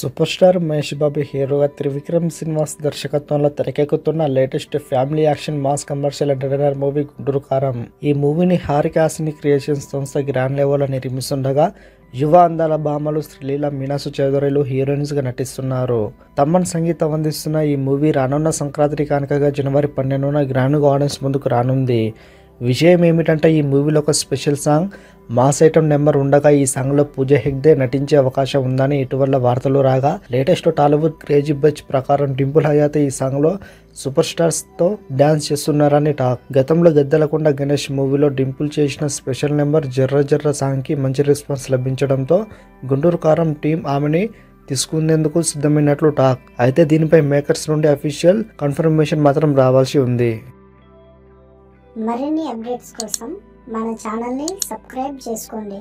Super star Mahesh Babu హీరోగా త్రివిక్రమ్ శ్రీనివాస్ దర్శకత్వంలో తెరకెక్కుతున్న latest family action mass commercial entertainer movie Guntur కారం. ఈ మూవీని హారికాసిని క్రియేషన్స్ సంస్థ గ్రాండ్ లెవెల్లో నిర్మిస్తుండగా యువ అందాల భామలు శ్రీలీల, మీనాసు చౌదరిలు హీరోయిన్స్ గా నటిస్తున్నారు. తమన్ సంగీతం అందిస్తున్న ఈ మూవీ రానున్న సంక్రాంతి కానుకగా జనవరి 12న గ్రాండ్ ఆడియన్స్ ముందుకు రానుంది. విషయం ఏమిటంటే ఈ మూవీలో ఒక special song mass item number ఉండగా ఈ సాంగ్ లో పూజా హెగ్డే నటించే అవకాశం ఉందని ఇటీవల వార్తలు రాగా, లేటెస్ట్ టాలీవుడ్ క్రేజీ బజ్ ప్రకారం డింపుల్ హయాత్ ఈ సాంగ్ లో సూపర్ స్టార్స్ తో డాన్స్ చేస్తున్నారని టాక్. గతంలో గద్దలకొండ గణేష్ మూవీలో డింపుల్ చేసిన స్పెషల్ నెంబర్ జర్ర జర్ర సాంగ్ కి మంచి రెస్పాన్స్ లభించడంతో గుంటూరు కారం టీం ఆమెని తీసుకునేందుకు సిద్ధమైనట్లు టాక్. అయితే దీనిపై మేకర్స్ నుండి అఫీషియల్ కన్ఫర్మేషన్ మాత్రం రావాల్సి ఉంది. మరిన్ని అప్డేట్స్ కోసం మన ఛానల్ని సబ్స్క్రైబ్ చేసుకోండి.